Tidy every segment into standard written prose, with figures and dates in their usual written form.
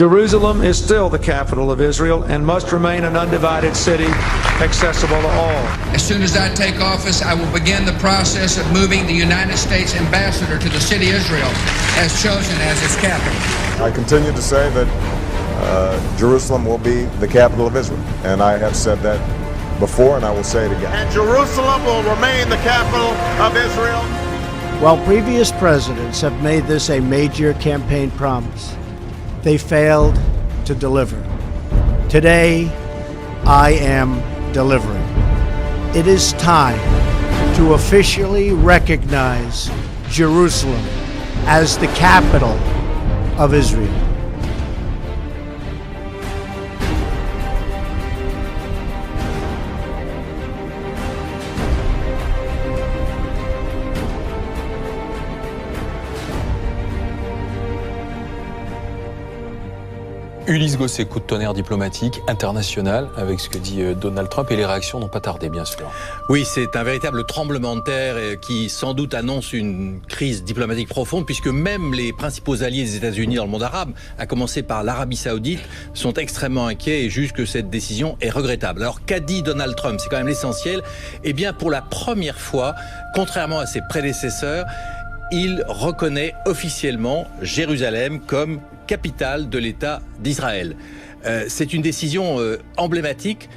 Jerusalem is still the capital of Israel and must remain an undivided city accessible to all. As soon as I take office, I will begin the process of moving the United States ambassador to the city of Israel as chosen as its capital. I continue to say that Jerusalem will be the capital of Israel, and I have said that before, and I will say it again. And Jerusalem will remain the capital of Israel. While previous presidents have made this a major campaign promise, they failed to deliver. Today, I am delivering. It is time to officially recognize Jerusalem as the capital of Israel. Ulysse Gosset, coup de tonnerre diplomatique international avec ce que dit Donald Trump, et les réactions n'ont pas tardé, bien sûr. Oui, c'est un véritable tremblement de terre qui sans doute annonce une crise diplomatique profonde, puisque même les principaux alliés des États-Unis dans le monde arabe, à commencer par l'Arabie Saoudite, sont extrêmement inquiets et jugent que cette décision est regrettable. Alors qu'a dit Donald Trump? C'est quand même l'essentiel. Eh bien, pour la première fois, contrairement à ses prédécesseurs, il reconnaît officiellement Jérusalem comme capitale de l'État d'Israël. C'est une décision emblématique,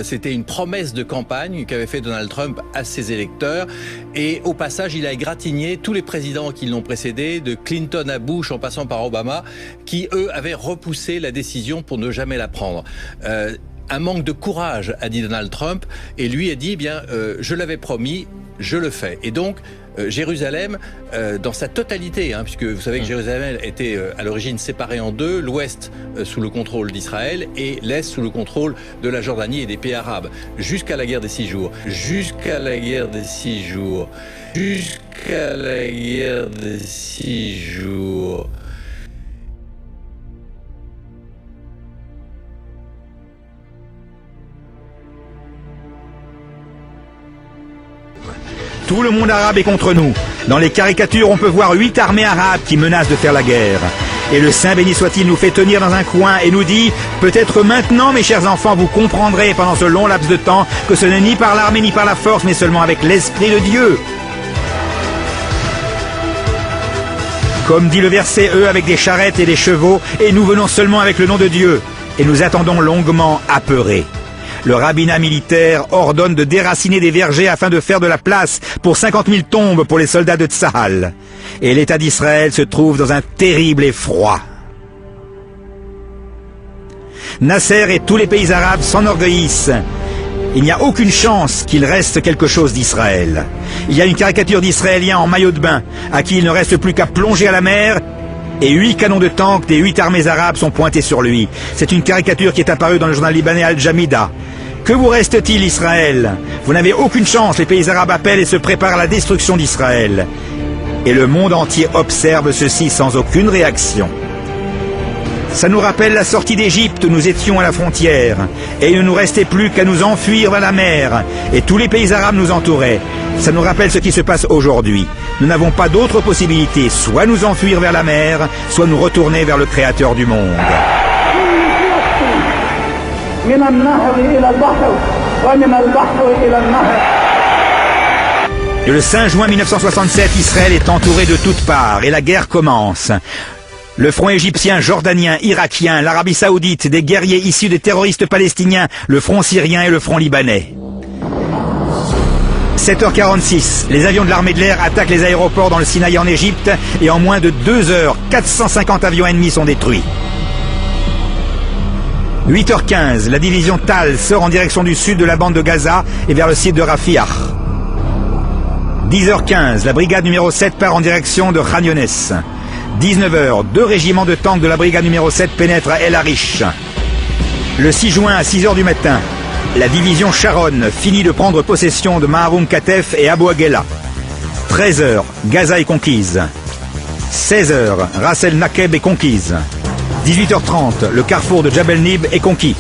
c'était une promesse de campagne qu'avait fait Donald Trump à ses électeurs, et au passage il a égratigné tous les présidents qui l'ont précédé, de Clinton à Bush en passant par Obama, qui eux avaient repoussé la décision pour ne jamais la prendre. Un manque de courage, a dit Donald Trump, et lui a dit, eh bien, je l'avais promis, je le fais. Et donc, Jérusalem, dans sa totalité, puisque vous savez que Jérusalem était à l'origine séparée en deux, l'ouest sous le contrôle d'Israël et l'est sous le contrôle de la Jordanie et des pays arabes, jusqu'à la guerre des 6 jours. Jusqu'à la guerre des 6 jours. Jusqu'à la guerre des 6 jours. Tout le monde arabe est contre nous. Dans les caricatures, on peut voir 8 armées arabes qui menacent de faire la guerre. Et le Saint béni soit-il nous fait tenir dans un coin et nous dit « Peut-être maintenant, mes chers enfants, vous comprendrez pendant ce long laps de temps que ce n'est ni par l'armée ni par la force, mais seulement avec l'Esprit de Dieu. » Comme dit le verset, eux avec des charrettes et des chevaux, et nous venons seulement avec le nom de Dieu. Et nous attendons longuement apeurés. Le rabbinat militaire ordonne de déraciner des vergers afin de faire de la place pour 50 000 tombes pour les soldats de Tsahal. Et l'État d'Israël se trouve dans un terrible effroi. Nasser et tous les pays arabes s'enorgueillissent. Il n'y a aucune chance qu'il reste quelque chose d'Israël. Il y a une caricature d'Israéliens en maillot de bain, à qui il ne reste plus qu'à plonger à la mer, et 8 canons de tank des 8 armées arabes sont pointés sur lui. C'est une caricature qui est apparue dans le journal libanais Al-Jamida. Que vous reste-t-il, Israël? Vous n'avez aucune chance, les pays arabes appellent et se préparent à la destruction d'Israël. Et le monde entier observe ceci sans aucune réaction. Ça nous rappelle la sortie d'Égypte, nous étions à la frontière, et il ne nous restait plus qu'à nous enfuir vers la mer, et tous les pays arabes nous entouraient. Ça nous rappelle ce qui se passe aujourd'hui. Nous n'avons pas d'autre possibilité, soit nous enfuir vers la mer, soit nous retourner vers le Créateur du monde. Et le 5 juin 1967, Israël est entouré de toutes parts, et la guerre commence. Le front égyptien, jordanien, irakien, l'Arabie Saoudite, des guerriers issus des terroristes palestiniens, le front syrien et le front libanais. 7h46, les avions de l'armée de l'air attaquent les aéroports dans le Sinaï en Égypte et en moins de 2 heures, 450 avions ennemis sont détruits. 8h15, la division Tal sort en direction du sud de la bande de Gaza et vers le site de Rafah. 10h15, la brigade numéro 7 part en direction de Khan Younes. 19h, 2 régiments de tanks de la brigade numéro 7 pénètrent à El Arish. Le 6 juin à 6h du matin, la division Sharon finit de prendre possession de Maharoum Katef et Abu Aghela. 13h, Gaza est conquise. 16h, Ras El Nakeb est conquise. 18h30, le carrefour de Jabal Nib est conquis.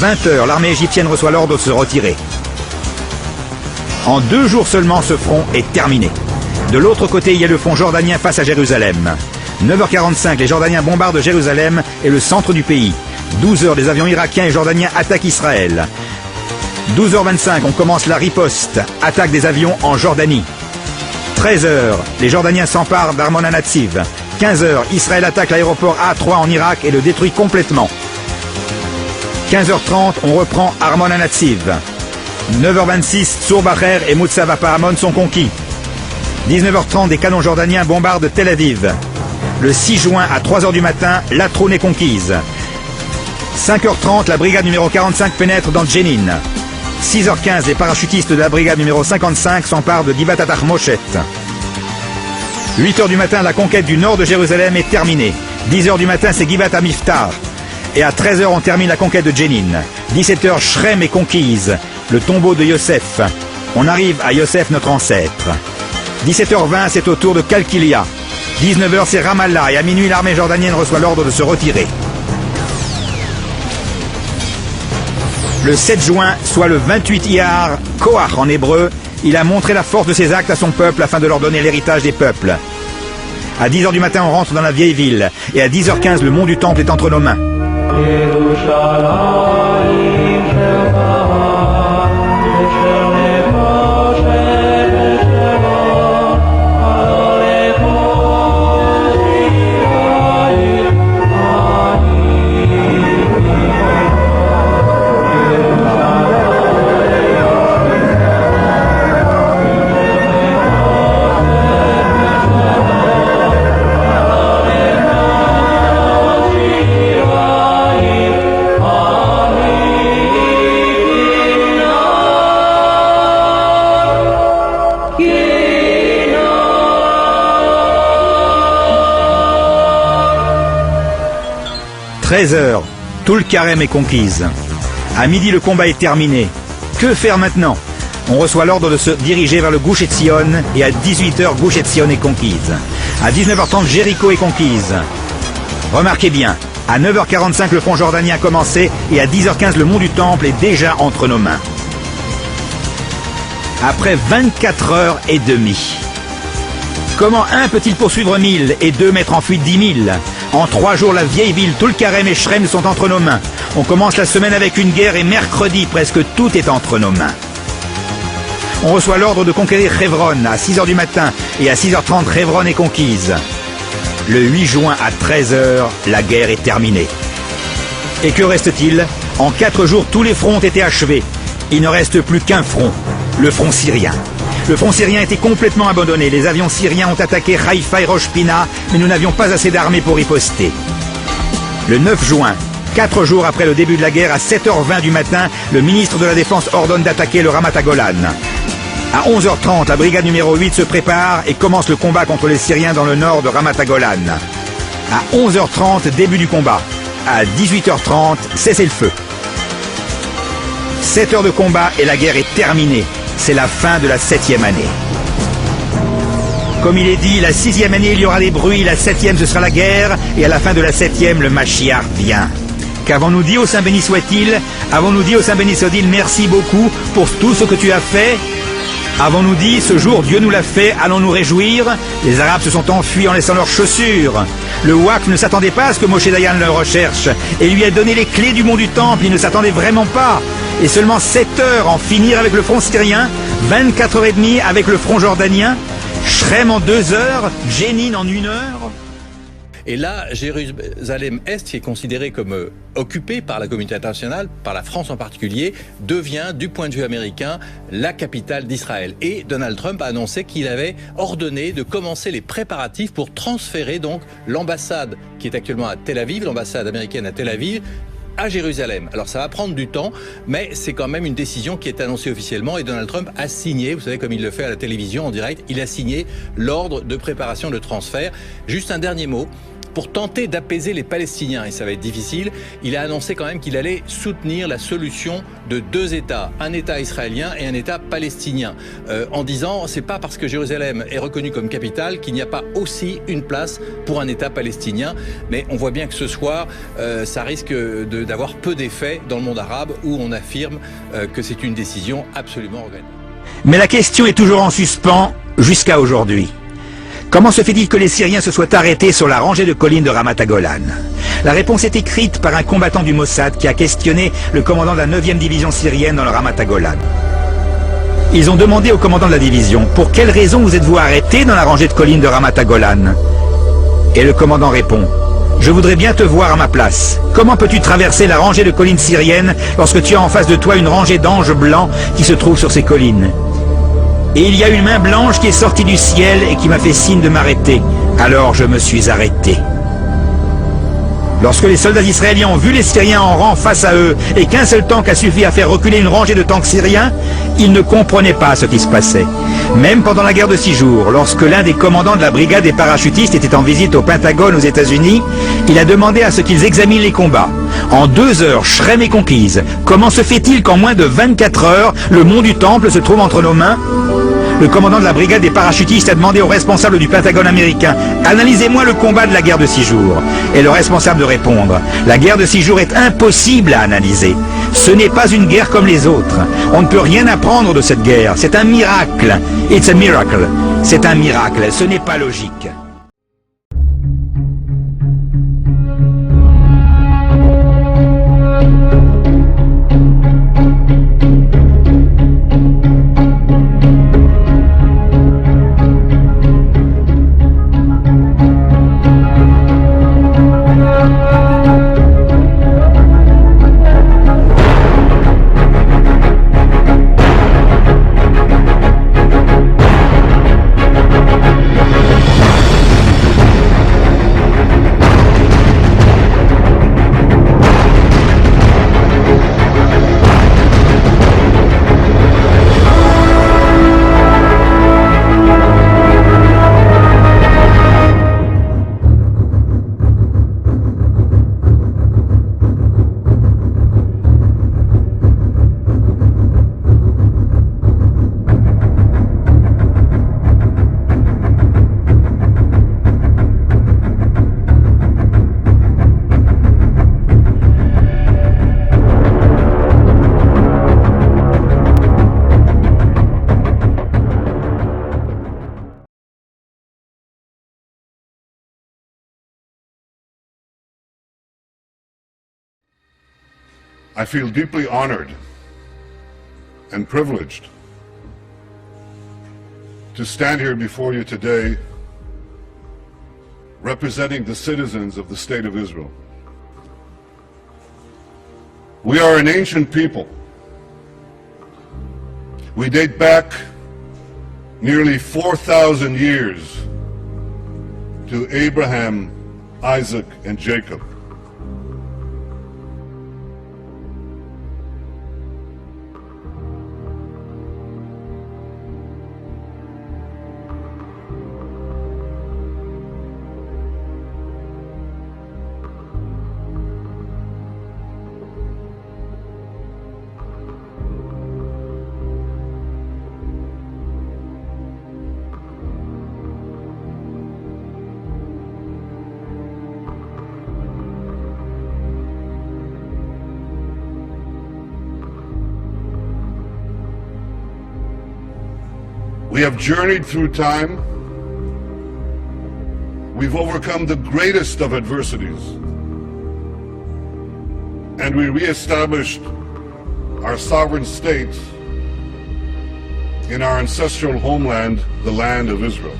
20h, l'armée égyptienne reçoit l'ordre de se retirer. En 2 jours seulement, ce front est terminé. De l'autre côté, il y a le front jordanien face à Jérusalem. 9h45, les Jordaniens bombardent Jérusalem et le centre du pays. 12h, les avions irakiens et jordaniens attaquent Israël. 12h25, on commence la riposte, attaque des avions en Jordanie. 13h, les Jordaniens s'emparent d'Armon HaNatsiv. 15h, Israël attaque l'aéroport A3 en Irak et le détruit complètement. 15h30, on reprend Armon HaNatsiv. 9h26, Tzur Bacher et Moutzava Pahamon sont conquis. 19h30, des canons jordaniens bombardent Tel Aviv. Le 6 juin, à 3h du matin, Latroun est conquise. 5h30, la brigade numéro 45 pénètre dans Jenin. 6h15, les parachutistes de la brigade numéro 55 s'emparent de Givat HaTachmoshet. 8h du matin, la conquête du nord de Jérusalem est terminée. 10h du matin, c'est Givat HaMiftar. Et à 13h, on termine la conquête de Jenin. 17h, Shrem est conquise. Le tombeau de Yosef. On arrive à Yosef, notre ancêtre. 17h20, c'est au tour de Kalkilia. 19h, c'est Ramallah. Et à minuit, l'armée jordanienne reçoit l'ordre de se retirer. Le 7 juin, soit le 28 Iyar, Koach en hébreu, il a montré la force de ses actes à son peuple afin de leur donner l'héritage des peuples. À 10h du matin, on rentre dans la vieille ville. Et à 10h15, le mont du Temple est entre nos mains. « 13h, tout le carême est conquise. À midi, le combat est terminé. Que faire maintenant? On reçoit l'ordre de se diriger vers le Gush Etzion et à 18h, Gush Etzion est conquise. À 19h30, Jéricho est conquise. Remarquez bien, à 9h45, le front jordanien a commencé et à 10h15, le mont du Temple est déjà entre nos mains. Après 24h30, comment un peut-il poursuivre 1000 et 2 mettre en fuite 10 000? En 3 jours, la vieille ville, Tulkarem et Shrem sont entre nos mains. On commence la semaine avec une guerre et mercredi, presque tout est entre nos mains. On reçoit l'ordre de conquérir Hebron à 6h du matin et à 6h30, Hebron est conquise. Le 8 juin à 13h, la guerre est terminée. Et que reste-t-il? En 4 jours, tous les fronts ont été achevés. Il ne reste plus qu'un front, le front syrien. Le front syrien était complètement abandonné. Les avions syriens ont attaqué Haïfa et Rosh Pina, mais nous n'avions pas assez d'armées pour riposter. Le 9 juin, 4 jours après le début de la guerre, à 7h20 du matin, le ministre de la Défense ordonne d'attaquer le Ramat HaGolan. À 11h30, la brigade numéro 8 se prépare et commence le combat contre les Syriens dans le nord de Ramat HaGolan. À 11h30, début du combat. À 18h30, cessez-le-feu. 7 heures de combat et la guerre est terminée. C'est la fin de la 7e année. Comme il est dit, la 6e année, il y aura des bruits, la 7e, ce sera la guerre, et à la fin de la 7e, le Mashiach vient. Qu'avons-nous dit au Saint béni soit-il? Avons-nous dit au Saint béni soit-il, merci beaucoup pour tout ce que tu as fait? Avons-nous dit, ce jour, Dieu nous l'a fait, allons nous réjouir? Les Arabes se sont enfuis en laissant leurs chaussures. Le Waqf ne s'attendait pas à ce que Moshe Dayan le recherche, et lui a donné les clés du mont du Temple, il ne s'attendait vraiment pas. Et seulement 7 heures en finir avec le front syrien, 24h30 avec le front jordanien, Shrem en 2 heures, Jenin en 1 heure. Et là, Jérusalem-Est, qui est considérée comme occupée par la communauté internationale, par la France en particulier, devient, du point de vue américain, la capitale d'Israël. Et Donald Trump a annoncé qu'il avait ordonné de commencer les préparatifs pour transférer donc l'ambassade qui est actuellement à Tel Aviv, l'ambassade américaine à Tel Aviv, à Jérusalem. Alors ça va prendre du temps, mais c'est quand même une décision qui est annoncée officiellement et Donald Trump a signé, vous savez comme il le fait à la télévision en direct, il a signé l'ordre de préparation de transfert. Juste un dernier mot. Pour tenter d'apaiser les Palestiniens, et ça va être difficile, il a annoncé quand même qu'il allait soutenir la solution de 2 États, un État israélien et un État palestinien, en disant c'est pas parce que Jérusalem est reconnue comme capitale qu'il n'y a pas aussi une place pour un État palestinien. Mais on voit bien que ce soir, ça risque d'avoir peu d'effet dans le monde arabe où on affirme que c'est une décision absolument regrettable. Mais la question est toujours en suspens jusqu'à aujourd'hui. Comment se fait-il que les Syriens se soient arrêtés sur la rangée de collines de Ramat Golan? La réponse est écrite par un combattant du Mossad qui a questionné le commandant de la 9e division syrienne dans le Ramat Golan. Ils ont demandé au commandant de la division « Pour quelle raison vous êtes-vous arrêté dans la rangée de collines de Ramat Golan ?» Et le commandant répond « Je voudrais bien te voir à ma place. Comment peux-tu traverser la rangée de collines syriennes lorsque tu as en face de toi une rangée d'anges blancs qui se trouvent sur ces collines ?» Et il y a une main blanche qui est sortie du ciel et qui m'a fait signe de m'arrêter. Alors je me suis arrêté. Lorsque les soldats israéliens ont vu les Syriens en rang face à eux et qu'un seul tank a suffi à faire reculer une rangée de tanks syriens, ils ne comprenaient pas ce qui se passait. Même pendant la guerre de 6 jours, lorsque l'un des commandants de la brigade des parachutistes était en visite au Pentagone aux États-Unis, il a demandé à ce qu'ils examinent les combats. En 2 heures, Shrem est conquise. Comment se fait-il qu'en moins de 24 heures, le mont du Temple se trouve entre nos mains ? Le commandant de la brigade des parachutistes a demandé au responsable du Pentagone américain « Analysez-moi le combat de la guerre de 6 jours ». Et le responsable de répondre « La guerre de 6 jours est impossible à analyser. Ce n'est pas une guerre comme les autres. On ne peut rien apprendre de cette guerre. C'est un miracle. It's a miracle. C'est un miracle. Ce n'est pas logique. » I feel deeply honored and privileged to stand here before you today representing the citizens of the State of Israel. We are an ancient people. We date back nearly 4,000 years to Abraham, Isaac, and Jacob. We have journeyed through time. We've overcome the greatest of adversities. And we reestablished our sovereign state in our ancestral homeland, the land of Israel.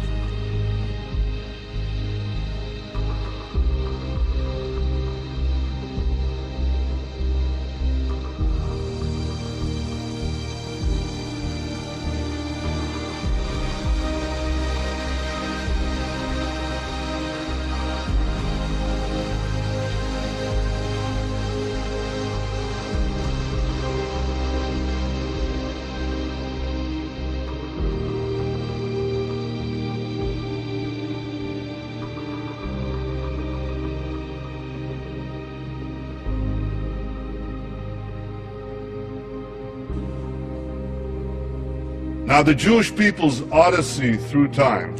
Now, the Jewish people's odyssey through time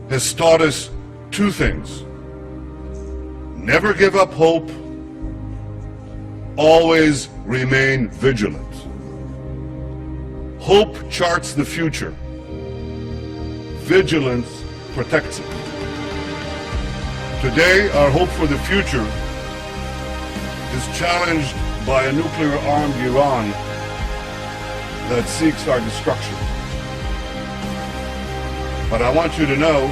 has taught us two things. Never give up hope, always remain vigilant. Hope charts the future. vigilance protects it. Today, our hope for the future is challenged by a nuclear-armed Iran that seeks our destruction. But I want you to know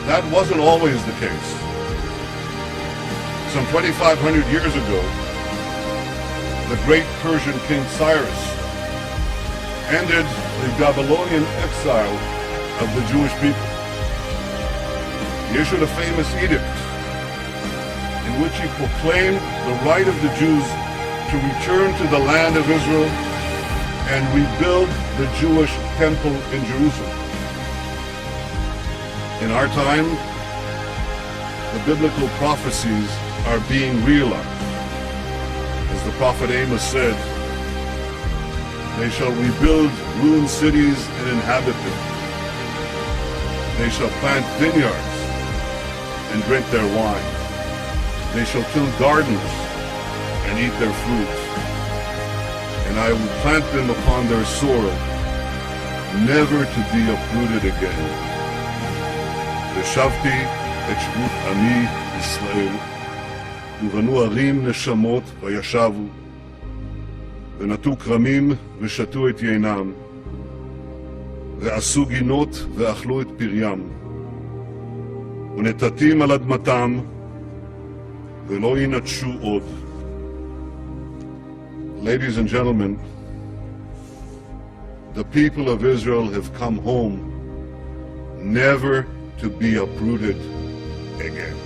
that wasn't always the case. Some 2,500 years ago, the great Persian king Cyrus ended the Babylonian exile of the Jewish people. He issued a famous edict in which he proclaimed the right of the Jews to return to the land of Israel and rebuild the Jewish temple in Jerusalem. In our time, the biblical prophecies are being realized. As the prophet Amos said, they shall rebuild ruined cities and inhabit them. They shall plant vineyards and drink their wine. They shall till gardens and eat their fruits. And I will plant them upon their soil, never to be uprooted again. ושבתי את שבות עמי ישראל, ובנו ערים נשמות וישבו, ונטו כרמים ושתו את יינם, ועשו גינות ואכלו את פריים, ונטטים על אדמתם, ולא ינטשו עוד. Ladies and gentlemen, the people of Israel have come home, never to be uprooted again.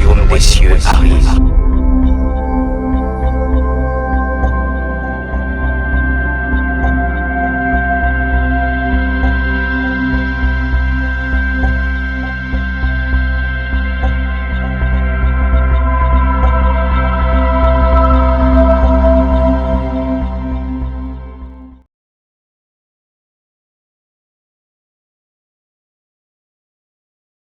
royaume des cieux arrive.